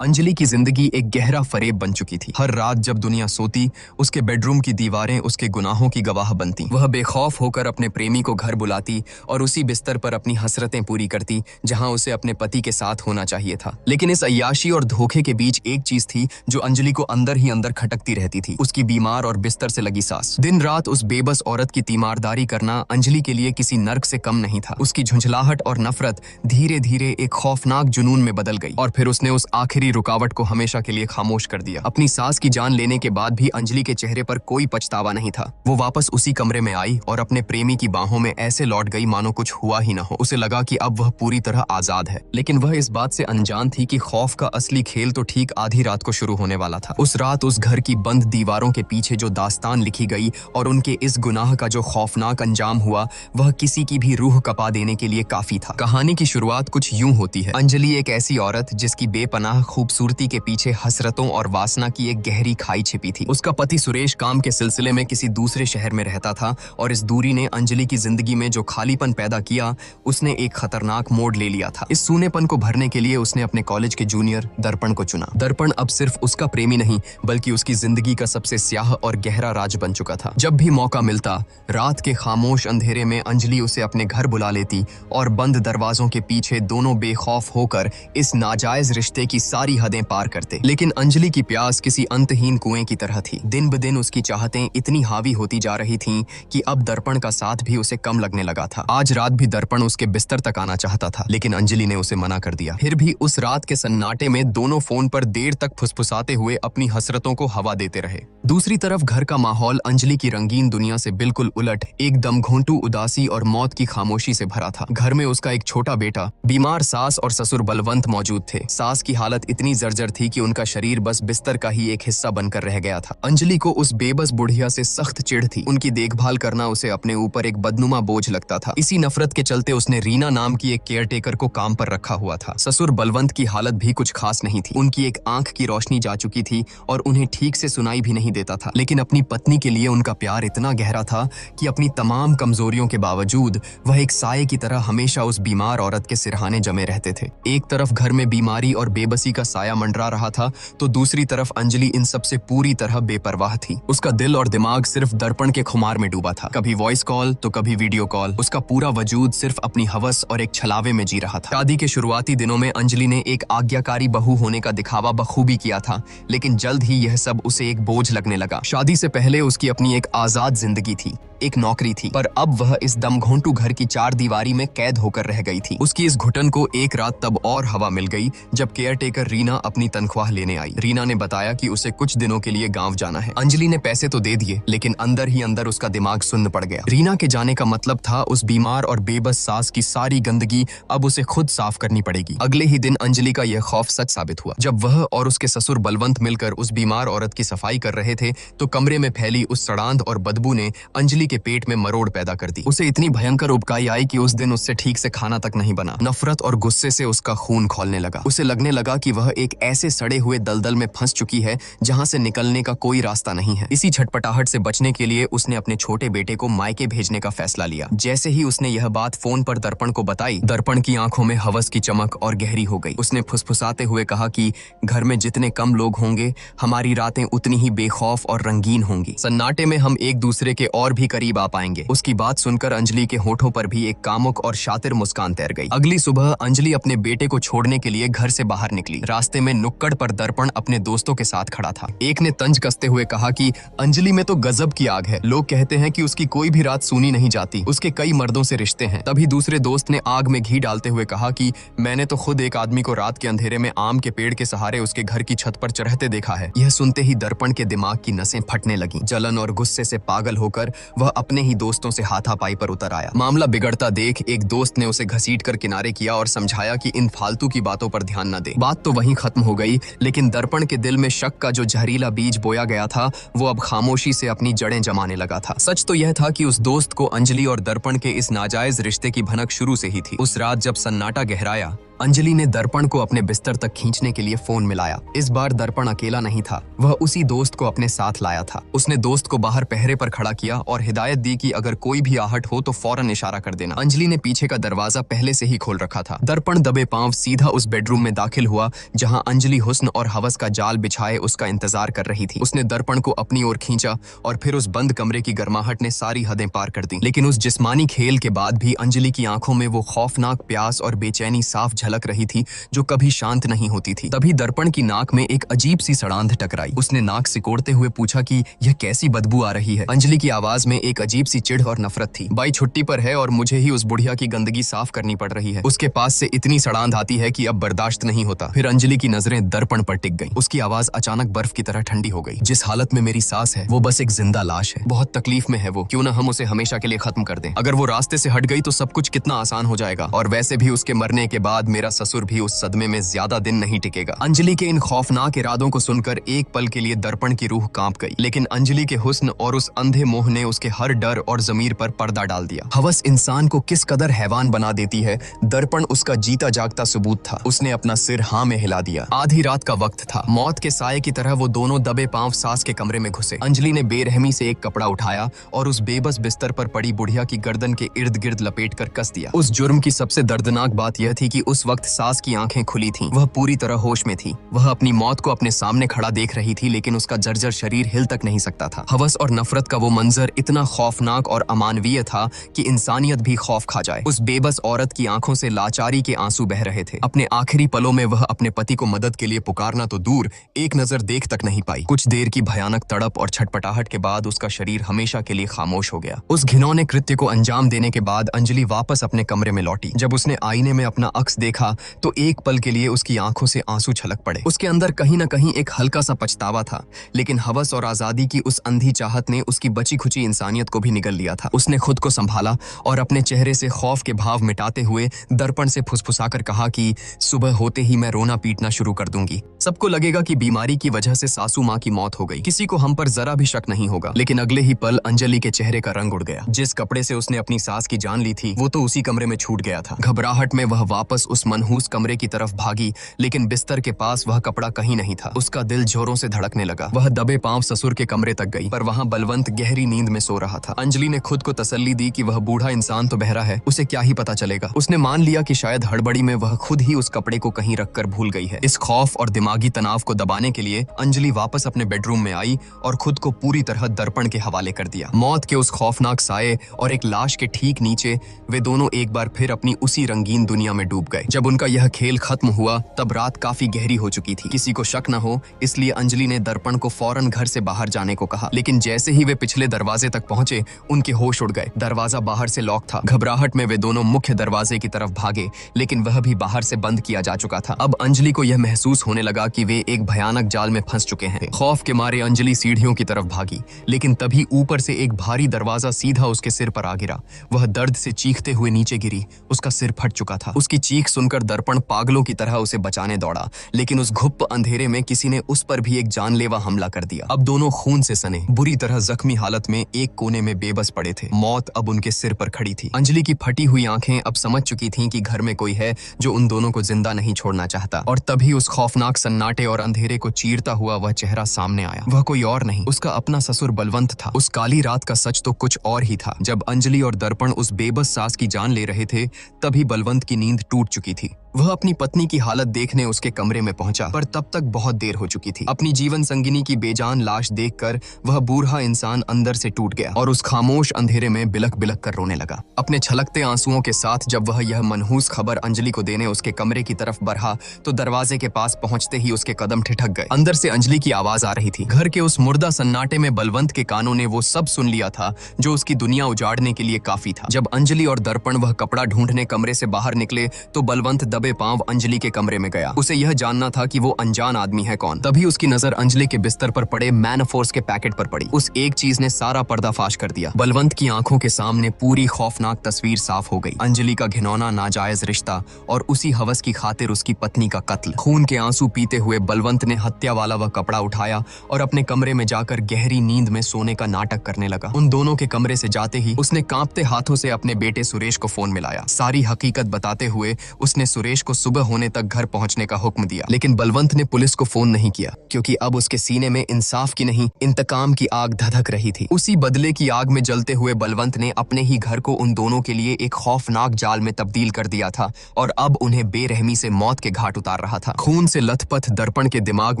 अंजलि की जिंदगी एक गहरा फरेब बन चुकी थी। हर रात जब दुनिया सोती, उसके बेडरूम की दीवारें उसके गुनाहों की गवाह बनती। वह बेखौफ होकर अपने प्रेमी को घर बुलाती और उसी बिस्तर पर अपनी हसरतें पूरी करती जहां उसे अपने पति के साथ होना चाहिए था। लेकिन इस अय्याशी और धोखे के बीच एक चीज थी जो अंजलि को अंदर ही अंदर खटकती रहती थी, उसकी बीमार और बिस्तर से लगी सांस। दिन रात उस बेबस औरत की तीमारदारी करना अंजलि के लिए किसी नर्क से कम नहीं था। उसकी झुंझलाहट और नफरत धीरे धीरे एक खौफनाक जुनून में बदल गई और फिर उसने उस आखिरी रुकावट को हमेशा के लिए खामोश कर दिया। अपनी सास की जान लेने के बाद भी अंजलि के चेहरे पर कोई पछतावा नहीं था। वो वापस उसी कमरे में आई और अपने प्रेमी की बाहों में ऐसे लौट गई मानो कुछ हुआ ही न हो। उसे लगा कि अब वह पूरी तरह आजाद है, लेकिन वह इस बात से अनजान थी कि खौफ का असली खेल तो ठीक आधी रात को शुरू होने वाला था। उस रात उस घर की बंद दीवारों के पीछे जो दास्तान लिखी गई और उनके इस गुनाह का जो खौफनाक अंजाम हुआ, वह किसी की भी रूह कपा देने के लिए काफी था। कहानी की शुरुआत कुछ यूं होती है। अंजलि एक ऐसी औरत जिसकी बेपनाह खूबसूरती के पीछे हसरतों और वासना की एक गहरी खाई छिपी थी। उसका पति सुरेश काम के सिलसिले में किसी दूसरे शहर में रहता था और इस दूरी ने अंजलि की जिंदगी में जो खालीपन पैदा किया, उसने एक खतरनाक मोड़ ले लिया था। इस सूनेपन को भरने के लिए उसने अपने कॉलेज के जूनियर दर्पण को चुना। दर्पण अब सिर्फ उसका प्रेमी नहीं बल्कि उसकी जिंदगी का सबसे स्याह और गहरा राज बन चुका था। जब भी मौका मिलता, रात के खामोश अंधेरे में अंजलि उसे अपने घर बुला लेती और बंद दरवाजों के पीछे दोनों बेखौफ होकर इस नाजायज रिश्ते की सारी हदें पार करते। लेकिन अंजलि की प्यास किसी अंतहीन कुएं की तरह थी। दिन ब दिन उसकी चाहतें इतनी हावी होती जा रही थीं कि अब दर्पण का साथ भी उसे कम लगने लगा था। आज रात भी दर्पण उसके बिस्तर तक आना चाहता था, लेकिन अंजलि ने उसे मना कर दिया। फिर भी उस रात के सन्नाटे में दोनों फोन पर देर तक फुसफुसाते हुए अपनी हसरतों को हवा देते रहे। दूसरी तरफ घर का माहौल अंजलि की रंगीन दुनिया से बिल्कुल उलट एक दमघोंटू उदासी और मौत की खामोशी से भरा था। घर में उसका एक छोटा बेटा, बीमार सास और ससुर बलवंत मौजूद थे। सास की हालत इतनी जर्जर थी कि उनका शरीर बस बिस्तर का ही एक हिस्सा बनकर रह गया था। अंजलि को उस बेबस बुढ़िया से सख्त चिढ़ थी। उनकी देखभाल करना उसे अपने ऊपर एक बदनुमा बोझ लगता था। इसी नफरत के चलते उसने रीना नाम की एक केयरटेकर को काम पर रखा हुआ था। ससुर बलवंत की हालत भी कुछ खास नहीं थी। उनकी एक आंख की रोशनी जा चुकी थी और उन्हें ठीक से सुनाई भी नहीं देता था। लेकिन अपनी पत्नी के लिए उनका प्यार इतना गहरा था कि अपनी तमाम कमजोरियों के बावजूद वह एक साये की तरह हमेशा उस बीमार औरत के सिरहाने जमे रहते थे। एक तरफ घर में बीमारी और बेबसी का साया मंडरा रहा था, तो दूसरी तरफ अंजलि इन सब से पूरी तरह बेपरवाह थी। उसका दिल और दिमाग सिर्फ दर्पण के खुमार में डूबा था। कभी वॉइस कॉल तो कभी वीडियो कॉल। उसका पूरा वजूद सिर्फ अपनी हवस और एक छलावे में जी रहा था। शादी के शुरुआती दिनों में अंजलि ने एक आज्ञाकारी बहू होने का दिखावा बखूबी किया था, लेकिन जल्द ही यह सब उसे एक बोझ लगने लगा। शादी से पहले उसकी अपनी एक आजाद जिंदगी थी, एक नौकरी थी, पर अब वह इस दमघोंटू घर की चार दीवारी में कैद होकर रह गई थी। उसकी इस घुटन को एक रात तब और हवा मिल गई जब केयरटेकर रीना अपनी तनख्वाह लेने आई। रीना ने बताया कि उसे कुछ दिनों के लिए गांव जाना है। अंजलि ने पैसे तो दे दिए, लेकिन अंदर ही अंदर उसका दिमाग सुन्न पड़ गया। रीना के जाने का मतलब था उस बीमार और बेबस सास की सारी गंदगी अब उसे खुद साफ करनी पड़ेगी। अगले ही दिन अंजलि का यह खौफ सच साबित हुआ। जब वह और उसके ससुर बलवंत मिलकर उस बीमार औरत की सफाई कर रहे थे, तो कमरे में फैली उस सड़ांध और बदबू ने अंजलि के पेट में मरोड़ पैदा कर दी। उसे इतनी भयंकर उबकाई आई कि उस दिन उससे ठीक से खाना तक नहीं बना। नफरत और गुस्से से उसका खून खौलने लगा। उसे लगने लगा कि वह एक ऐसे सड़े हुए दलदल में फंस चुकी है जहां से निकलने का कोई रास्ता नहीं है। इसी छटपटाहट से बचने के लिए उसने अपने छोटे बेटे को मायके भेजने का फैसला लिया। जैसे ही उसने यह बात फोन पर दर्पण को बताई, दर्पण की आंखों में हवस की चमक और गहरी हो गई। उसने फुसफुसाते हुए कहा कि घर में जितने कम लोग होंगे, हमारी रातें उतनी ही बेखौफ और रंगीन होंगी। सन्नाटे में हम एक दूसरे के और भी करीब आ पाएंगे। उसकी बात सुनकर अंजलि के होठों पर भी एक कामुक और शातिर मुस्कान तैर गई। अगली सुबह अंजलि अपने बेटे को छोड़ने के लिए घर से बाहर निकली। रास्ते में नुक्कड़ पर दर्पण अपने दोस्तों के साथ खड़ा था। एक ने तंज कसते हुए कहा कि अंजलि में तो गजब की आग है, लोग कहते हैं कि उसकी कोई भी रात सूनी नहीं जाती, उसके कई मर्दों से रिश्ते हैं। तभी दूसरे दोस्त ने आग में घी डालते हुए कहा कि मैंने तो खुद एक आदमी को रात के अंधेरे में आम के पेड़ के सहारे उसके घर की छत पर चढ़ते देखा है। यह सुनते ही दर्पण के दिमाग की नसें फटने लगी। जलन और गुस्से से पागल होकर वह अपने ही दोस्तों से हाथापाई पर उतर आया। मामला बिगड़ता देख एक दोस्त ने उसे घसीटकर किनारे किया और समझाया कि इन फालतू की बातों पर ध्यान न दे। बात तो वहीं खत्म हो गई, लेकिन दर्पण के दिल में शक का जो जहरीला बीज बोया गया था, वो अब खामोशी से अपनी जड़ें जमाने लगा था। सच तो यह था कि उस दोस्त को अंजलि और दर्पण के इस नाजायज रिश्ते की भनक शुरू से ही थी। उस रात जब सन्नाटा गहराया, अंजलि ने दर्पण को अपने बिस्तर तक खींचने के लिए फोन मिलाया। इस बार दर्पण अकेला नहीं था, वह उसी दोस्त को अपने साथ लाया था। उसने दोस्त को बाहर पहरे पर खड़ा किया और हिदायत दी कि अगर कोई भी आहट हो तो फौरन इशारा कर देना। अंजलि ने पीछे का दरवाजा पहले से ही खोल रखा था। दर्पण दबे पांव सीधा उस बेडरूम में दाखिल हुआ जहां अंजलि हुस्न और हवस का जाल बिछाए उसका इंतजार कर रही थी। उसने दर्पण को अपनी ओर खींचा और फिर उस बंद कमरे की गर्माहट ने सारी हदें पार कर दी। लेकिन उस जिस्मानी खेल के बाद भी अंजलि की आंखों में वो खौफनाक प्यास और बेचैनी साफ झलक रही थी जो कभी शांत नहीं होती थी। तभी दर्पण की नाक में एक अजीब सी सड़ांध टकराई। उसने नाक सिकोड़ते हुए पूछा कि यह कैसी बदबू आ रही है। अंजलि की आवाज में एक अजीब सी चिढ़ और नफरत थी। बाई छुट्टी पर है और मुझे ही उस बुढ़िया की गंदगी साफ करनी पड़ रही है। उसके पास से इतनी सड़ांध आती है कि अब बर्दाश्त नहीं होता। फिर अंजलि की नजरें दर्पण पर टिक गईं। उसकी आवाज अचानक बर्फ की तरह ठंडी हो गई। जिस हालत में मेरी सास है वो बस एक जिंदा लाश है। बहुत तकलीफ में है वो, क्यों ना हम उसे हमेशा के लिए खत्म कर दें। अगर वो रास्ते से हट गई तो सब कुछ कितना आसान हो जाएगा। और वैसे भी उसके मरने के बाद मेरा ससुर भी उस सदमे में ज्यादा दिन नहीं टिकेगा। अंजलि के इन खौफनाक इरादों को सुनकर एक पल के लिए दर्पण की रूह कांप गई। लेकिन अंजलि के हुस्न और उस अंधे मोह ने उसके हर डर और जमीर पर पर्दा डाल दिया। हवस इंसान को किस कदर हैवान बना देती है, दर्पण उसका जीता जागता सबूत था। उसने अपना सिर हाँ में हिला दिया। आधी रात का वक्त था। मौत के साये की तरह वो दोनों दबे पांव सास के कमरे में घुसे। अंजलि ने बेरहमी से एक कपड़ा उठाया और उस बेबस बिस्तर पर पड़ी बुढ़िया की गर्दन के इर्द गिर्द लपेट कर कस दिया। उस जुर्म की सबसे दर्दनाक बात यह थी कि उस वक्त सास की आंखें खुली थीं। वह पूरी तरह होश में थी। वह अपनी मौत को अपने सामने खड़ा देख रही थी, लेकिन उसका जर्जर शरीर हिल तक नहीं सकता था। हवस और नफरत का वो मंजर इतना खौफनाक और अमानवीय था कि इंसानियत भी खौफ खा जाए। उस बेबस औरत की आंखों से लाचारी के आंसू बह रहे थे। अपने आखिरी पलों में वह अपने पति को मदद के लिए पुकारना तो दूर, एक नजर देख तक नहीं पाई। कुछ देर की भयानक तड़प और छटपटाहट के बाद उसका शरीर हमेशा के लिए खामोश हो गया। उस घिनौने कृत्य को अंजाम देने के बाद अंजलि वापस अपने कमरे में लौटी। जब उसने आईने में अपना अक्स देखा तो एक पल के लिए उसकी आंखों से आंसू छलक पड़े। उसके अंदर कहीं न कहीं एक हल्का सा पछतावा था, लेकिन हवस और आजादी की उस अंधी चाहत ने उसकी बची खुची इंसानियत को भी निगल लिया था। उसने खुद को संभाला और अपने चेहरे से खौफ के भाव मिटाते हुए दर्पण से फुसफुसाकर कहा कि सुबह होते ही मैं रोना पीटना शुरू कर दूंगी। सबको लगेगा कि बीमारी की वजह से सासू माँ की मौत हो गई। किसी को हम पर जरा भी शक नहीं होगा। लेकिन अगले ही पल अंजलि के चेहरे का रंग उड़ गया। जिस कपड़े से उसने अपनी सास की जान ली थी वो तो उसी कमरे में छूट गया था। घबराहट में वह वापस उस मनहूस कमरे की तरफ भागी, लेकिन बिस्तर के पास वह कपड़ा कहीं नहीं था। उसका दिल जोरों से धड़कने लगा। वह दबे पांव ससुर के कमरे तक गई, पर वहां बलवंत गहरी नींद में सो रहा था। अंजलि ने खुद को तसल्ली दी कि वह बूढ़ा इंसान तो बहरा है, उसे क्या ही पता चलेगा। उसने मान लिया कि शायद हड़बड़ी में वह खुद ही उस कपड़े को कहीं रखकर भूल गई है। इस खौफ और दिमागी तनाव को दबाने के लिए अंजलि वापस अपने बेडरूम में आई और खुद को पूरी तरह दर्पण के हवाले कर दिया। मौत के उस खौफनाक साये और एक लाश के ठीक नीचे वे दोनों एक बार फिर अपनी उसी रंगीन दुनिया में डूब गए। जब उनका यह खेल खत्म हुआ तब रात काफी गहरी हो चुकी थी। किसी को शक न हो इसलिए अंजलि ने दर्पण को फौरन घर से बाहर जाने को कहा, लेकिन जैसे ही वे पिछले दरवाजे तक पहुंचे उनके होश उड़ गए। दरवाजा बाहर से लॉक था। घबराहट में वे दोनों मुख्य दरवाजे की तरफ भागे, लेकिन वह भी बाहर से बंद किया जा चुका था। अब अंजलि को यह महसूस होने लगा कि वे एक भयानक जाल में फंस चुके हैं। खौफ के मारे अंजलि सीढ़ियों की तरफ भागी, लेकिन तभी ऊपर से एक भारी दरवाजा सीधा उसके सिर पर आ गिरा। वह दर्द से चीखते हुए नीचे गिरी। उसका सिर फट चुका था। उसकी चीख सुनकर दर्पण पागलों की तरह उसे बचाने दौड़ा, लेकिन उस घुप्प अंधेरे में किसी ने उस पर भी एक जानलेवा हमला कर दिया। अब दोनों खून से सने, बुरी तरह जख्मी हालत में एक कोने में बेबस पड़े थे। मौत अब उनके सिर पर खड़ी थी। अंजलि की फटी हुई आंखें अब समझ चुकी थीं कि घर में कोई है जो उन दोनों को जिंदा नहीं छोड़ना चाहता। और तभी उस खौफनाक सन्नाटे और अंधेरे को चीरता हुआ वह चेहरा सामने आया। वह कोई और नहीं, उसका अपना ससुर बलवंत था। उस काली रात का सच तो कुछ और ही था। जब अंजलि और दर्पण उस बेबस सास की जान ले रहे थे तभी बलवंत की नींद टूट चुकी थी। वह अपनी पत्नी की हालत देखने उसके कमरे में पहुंचा, पर तब तक बहुत देर हो चुकी थी। अपनी जीवन संगिनी की बेजान लाश देखकर वह बूढ़ा इंसान अंदर से टूट गया और उस खामोश अंधेरे में बिलख बिलख कर रोने लगा। अपने छलकते आंसुओं के साथ जब वह यह मनहूस खबर अंजलि को देने उसके कमरे की तरफ बढ़ा तो दरवाजे के पास पहुंचते ही उसके कदम ठिठक गए। अंदर से अंजलि की आवाज आ रही थी। घर के उस मुर्दा सन्नाटे में बलवंत के कानों ने वो सब सुन लिया था जो उसकी दुनिया उजाड़ने के लिए काफी था। जब अंजलि और दर्पण वह कपड़ा ढूंढने कमरे से बाहर निकले तो बलवंत दबे पांव अंजलि के कमरे में गया। उसे यह जानना था कि वो अनजान आदमी है कौन। तभी उसकी नजर अंजलि के बिस्तर पर पड़े मैनफोर्स के पैकेट पर पड़ी। उस एक चीज ने सारा पर्दाफाश कर दिया। बलवंत की आंखों के सामने पूरी खौफनाक तस्वीर साफ हो गई। अंजलि का घिनौना नाजायज रिश्ता और उसी हवस की खातिर उसकी पत्नी का कत्ल। खून के आंसू पीते हुए बलवंत ने हत्या वाला वह कपड़ा उठाया और अपने कमरे में जाकर गहरी नींद में सोने का नाटक करने लगा। उन दोनों के कमरे से जाते ही उसने कांपते हाथों से अपने बेटे सुरेश को फोन मिलाया। सारी हकीकत बताते हुए उसने सुरेश सुरेश को सुबह होने तक घर पहुंचने का हुक्म दिया। लेकिन बलवंत ने पुलिस को फोन नहीं किया, क्योंकि अब उसके सीने में इंसाफ की नहीं, इंतकाम की आग धधक रही थी। उसी बदले की आग में जलते हुए बलवंत ने अपने ही घर को उन दोनों के लिए एक खौफनाक जाल में तब्दील कर दिया था और अब उन्हें बेरहमी से मौत के घाट उतार रहा था। खून से लथपथ दर्पण के दिमाग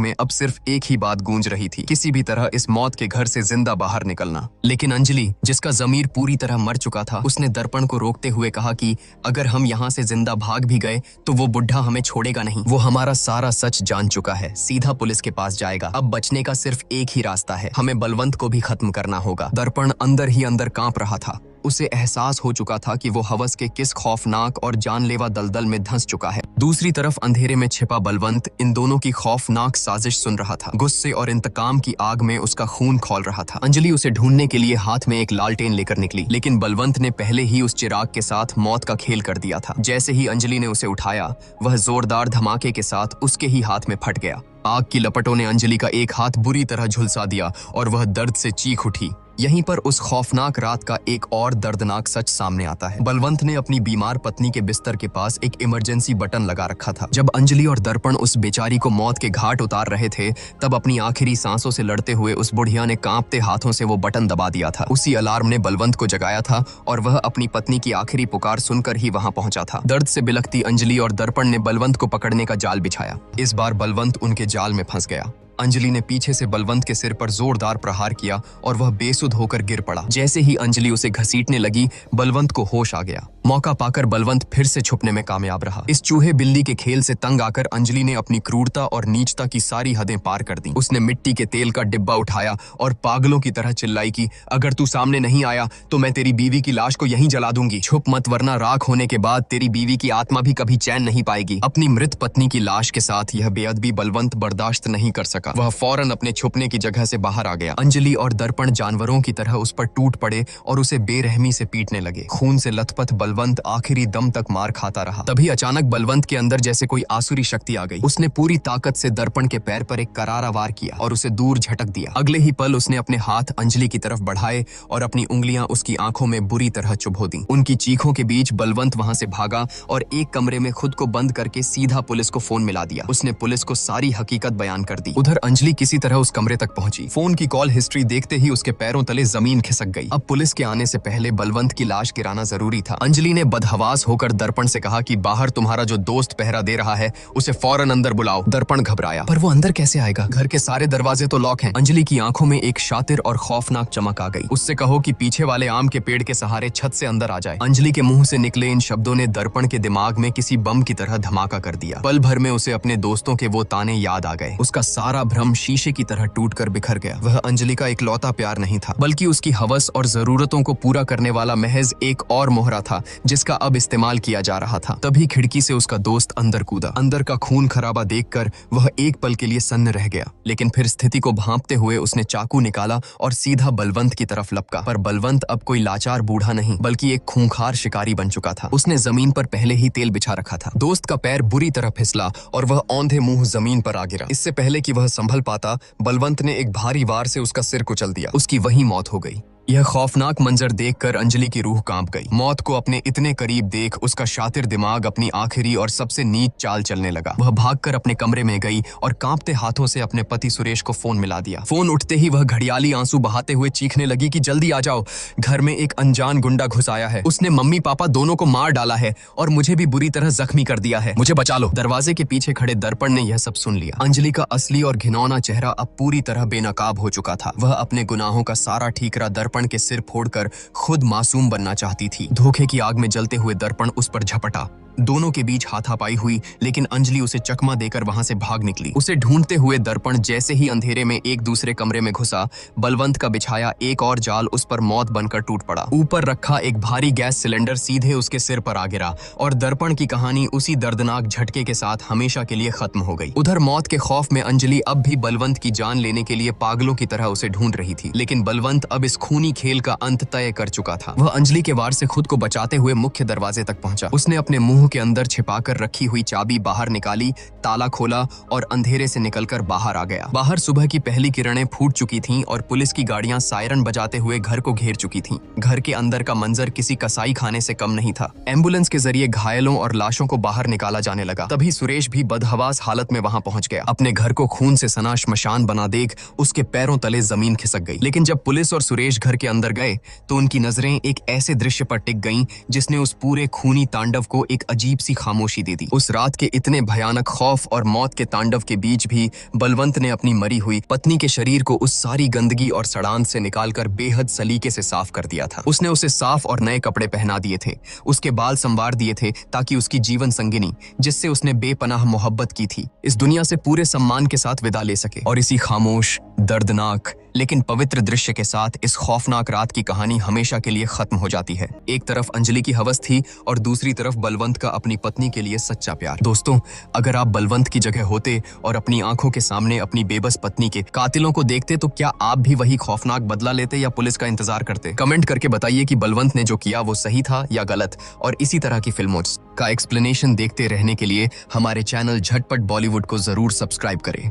में अब सिर्फ एक ही बात गूंज रही थी, किसी भी तरह इस मौत के घर से जिंदा बाहर निकलना। लेकिन अंजलि, जिसका जमीर पूरी तरह मर चुका था, उसने दर्पण को रोकते हुए कहा कि अगर हम यहाँ से जिंदा भाग भी गए तो वो बुढ़ा हमें छोड़ेगा नहीं। वो हमारा सारा सच जान चुका है, सीधा पुलिस के पास जाएगा। अब बचने का सिर्फ एक ही रास्ता है, हमें बलवंत को भी खत्म करना होगा। दर्पण अंदर ही अंदर कांप रहा था। उसे एहसास हो चुका था कि वो हवस के किस खौफनाक और जानलेवा दलदल में धंस चुका है। दूसरी तरफ अंधेरे में छिपा बलवंत इन दोनों की खौफनाक साजिश सुन रहा था। गुस्से और इंतकाम की आग में उसका खून खौल रहा था। अंजलि उसे ढूंढने के लिए हाथ में एक लालटेन लेकर निकली, लेकिन बलवंत ने पहले ही उस चिराग के साथ मौत का खेल कर दिया था। जैसे ही अंजलि ने उसे उठाया, वह जोरदार धमाके के साथ उसके ही हाथ में फट गया। आग की लपटों ने अंजलि का एक हाथ बुरी तरह झुलसा दिया और वह दर्द से चीख उठी। यहीं पर उस खौफनाक रात का एक और दर्दनाक सच सामने आता है। बलवंत ने अपनी बीमार पत्नी के बिस्तर के पास एक इमरजेंसी बटन लगा रखा था। जब अंजलि और दर्पण उस बेचारी को मौत के घाट उतार रहे थे, तब अपनी आखिरी सांसों से लड़ते हुए उस बुढ़िया ने कांपते हाथों से वो बटन दबा दिया था। उसी अलार्म ने बलवंत को जगाया था और वह अपनी पत्नी की आखिरी पुकार सुनकर ही वहां पहुंचा था। दर्द से बिलखती अंजलि और दर्पण ने बलवंत को पकड़ने का जाल बिछाया। इस बार बलवंत उनके जाल में फंस गया। अंजलि ने पीछे से बलवंत के सिर पर जोरदार प्रहार किया और वह बेसुध होकर गिर पड़ा। जैसे ही अंजलि उसे घसीटने लगी, बलवंत को होश आ गया। मौका पाकर बलवंत फिर से छुपने में कामयाब रहा। इस चूहे बिल्ली के खेल से तंग आकर अंजलि ने अपनी क्रूरता और नीचता की सारी हदें पार कर दी। उसने मिट्टी के तेल का डिब्बा उठाया और पागलों की तरह चिल्लाई कि अगर तू सामने नहीं आया तो मैं तेरी बीवी की लाश को यहीं जला दूंगी। छुप मत, वरना राख होने के बाद तेरी बीवी की आत्मा भी कभी चैन नहीं पाएगी। अपनी मृत पत्नी की लाश के साथ यह बेअदबी बलवंत बर्दाश्त नहीं कर सका। वह फौरन अपने छुपने की जगह से बाहर आ गया। अंजलि और दर्पण जानवरों की तरह उस पर टूट पड़े और उसे बेरहमी से पीटने लगे। खून से लथपथ बलवंत आखिरी दम तक मार खाता रहा। तभी अचानक बलवंत के अंदर जैसे कोई आसुरी शक्ति आ गई। उसने पूरी ताकत से दर्पण के पैर पर एक करारा वार किया और उसे दूर झटक दिया। अगले ही पल उसने अपने हाथ अंजलि की तरफ बढ़ाए और अपनी उंगलियां उसकी आंखों में बुरी तरह चुभो दी। उनकी चीखों के बीच बलवंत वहां से भागा और एक कमरे में खुद को बंद करके सीधा पुलिस को फोन मिला दिया। उसने पुलिस को सारी हकीकत बयान कर दी। उधर अंजलि किसी तरह उस कमरे तक पहुंची। फोन की कॉल हिस्ट्री देखते ही उसके पैरों तले जमीन खिसक गई। अब पुलिस के आने से पहले बलवंत की लाश गिराना जरूरी था। अंजलि ने बदहवास होकर दर्पण से कहा कि बाहर तुम्हारा जो दोस्त पहरा दे रहा है उसे फौरन अंदर बुलाओ। दर्पण घबराया, पर वो अंदर कैसे आएगा? घर के सारे दरवाजे तो लॉक हैं। अंजलि की आंखों में एक शातिर और खौफनाक चमक आ गई। उससे कहो कि पीछे वाले आम के पेड़ के सहारे छत से अंदर आ जाए। अंजलि के मुंह से निकले इन शब्दों ने दर्पण के दिमाग में किसी बम की तरह धमाका कर दिया। पल भर में उसे अपने दोस्तों के वो ताने याद आ गए। उसका सारा भ्रम शीशे की तरह टूटकर बिखर गया। वह अंजलि का इकलौता प्यार नहीं था, बल्कि उसकी हवस और जरूरतों को पूरा करने वाला महज एक और मोहरा था, जिसका अब इस्तेमाल किया जा रहा था। तभी खिड़की से उसका दोस्त अंदर कूदा। अंदर का खून खराबा देखकर वह एक पल के लिए सन्न रह गया, लेकिन फिर स्थिति को भांपते हुए उसने चाकू निकाला और सीधा बलवंत की तरफ लपका। पर बलवंत अब कोई लाचार बूढ़ा नहीं, बल्कि एक खूंखार शिकारी बन चुका था। उसने जमीन पर पहले ही तेल बिछा रखा था। दोस्त का पैर बुरी तरह फिसला और वह औंधे मुंह जमीन पर आ गिरा। इससे पहले कि वह संभल पाता, बलवंत ने एक भारी वार से उसका सिर कुचल दिया। उसकी वहीं मौत हो गई। यह खौफनाक मंजर देखकर अंजलि की रूह कांप गई। मौत को अपने इतने करीब देख उसका शातिर दिमाग अपनी आखिरी और सबसे नीच चाल चलने लगा। वह भागकर अपने कमरे में गई और कांपते हाथों से अपने पति सुरेश को फोन मिला दिया। फोन उठते ही वह घड़ियाली आंसू बहाते हुए चीखने लगी कि जल्दी आ जाओ, घर में एक अनजान गुंडा घुस आया है। उसने मम्मी पापा दोनों को मार डाला है और मुझे भी बुरी तरह जख्मी कर दिया है। मुझे बचा लो। दरवाजे के पीछे खड़े दर्पण ने यह सब सुन लिया। अंजलि का असली और घिनौना चेहरा अब पूरी तरह बेनकाब हो चुका था। वह अपने गुनाहों का सारा ठीकरा दर्पण के सिर फोड़कर खुद मासूम बनना चाहती थी। धोखे की आग में जलते हुए दर्पण उस पर झपटा। दोनों के बीच हाथापाई हुई, लेकिन अंजलि उसे चकमा देकर वहां से भाग निकली। उसे ढूंढते हुए दर्पण जैसे ही अंधेरे में एक दूसरे कमरे में घुसा, बलवंत का बिछाया एक और जाल उस पर मौत बनकर टूट पड़ा। ऊपर रखा एक भारी गैस सिलेंडर सीधे उसके सिर पर आ गिरा और दर्पण की कहानी उसी दर्दनाक झटके के साथ हमेशा के लिए खत्म हो गई। उधर मौत के खौफ में अंजलि अब भी बलवंत की जान लेने के लिए पागलों की तरह उसे ढूंढ रही थी, लेकिन बलवंत अब इस खूनी खेल का अंत तय कर चुका था। वह अंजलि के वार से खुद को बचाते हुए मुख्य दरवाजे तक पहुंचा। उसने अपने मुंह लौह के अंदर छिपाकर रखी हुई चाबी बाहर निकाली, ताला खोला और अंधेरे से निकलकर बाहर आ गया। बाहर सुबह की पहली किरणें फूट चुकी थीं और पुलिस की गाड़ियां सायरन बजाते हुए घर को घेर चुकी थीं। घर के अंदर का मंजर किसी कसाई खाने से कम नहीं था। एम्बुलेंस के जरिए घायलों और लाशों को बाहर निकाला जाने लगा। तभी सुरेश भी बदहवास हालत में वहां पहुंच गया। अपने घर को खून से सना श्मशान बना देख उसके पैरों तले जमीन खिसक गई। लेकिन जब पुलिस और सुरेश घर के अंदर गए तो उनकी नजरें एक ऐसे दृश्य पर टिक गईं जिसने उस पूरे खूनी तांडव को एक अजीब सी खामोशी दे दी। उस रात के इतने भयानक खौफ और मौत के तांडव के बीच भी बलवंत ने अपनी मरी हुई पत्नी के शरीर को उस सारी गंदगी और सड़ांध से निकालकर बेहद सलीके से साफ कर दिया था। उसने उसे साफ और नए कपड़े पहना दिए थे, उसके बाल संवार दिए थे ताकि उसकी जीवन संगिनी, जिससे उसने बेपनाह मोहब्बत की थी, इस दुनिया से पूरे सम्मान के साथ विदा ले सके। और इसी खामोश, दर्दनाक लेकिन पवित्र दृश्य के साथ इस खौफनाक रात की कहानी हमेशा के लिए खत्म हो जाती है। एक तरफ अंजलि की हवस थी और दूसरी तरफ बलवंत का अपनी पत्नी के लिए सच्चा प्यार। दोस्तों, अगर आप बलवंत की जगह होते और अपनी आंखों के सामने अपनी बेबस पत्नी के कातिलों को देखते तो क्या आप भी वही खौफनाक बदला लेते या पुलिस का इंतजार करते? कमेंट करके बताइए कि बलवंत ने जो किया वो सही था या गलत। और इसी तरह की फिल्मों का एक्सप्लेनेशन देखते रहने के लिए हमारे चैनल झटपट बॉलीवुड को जरूर सब्सक्राइब करें।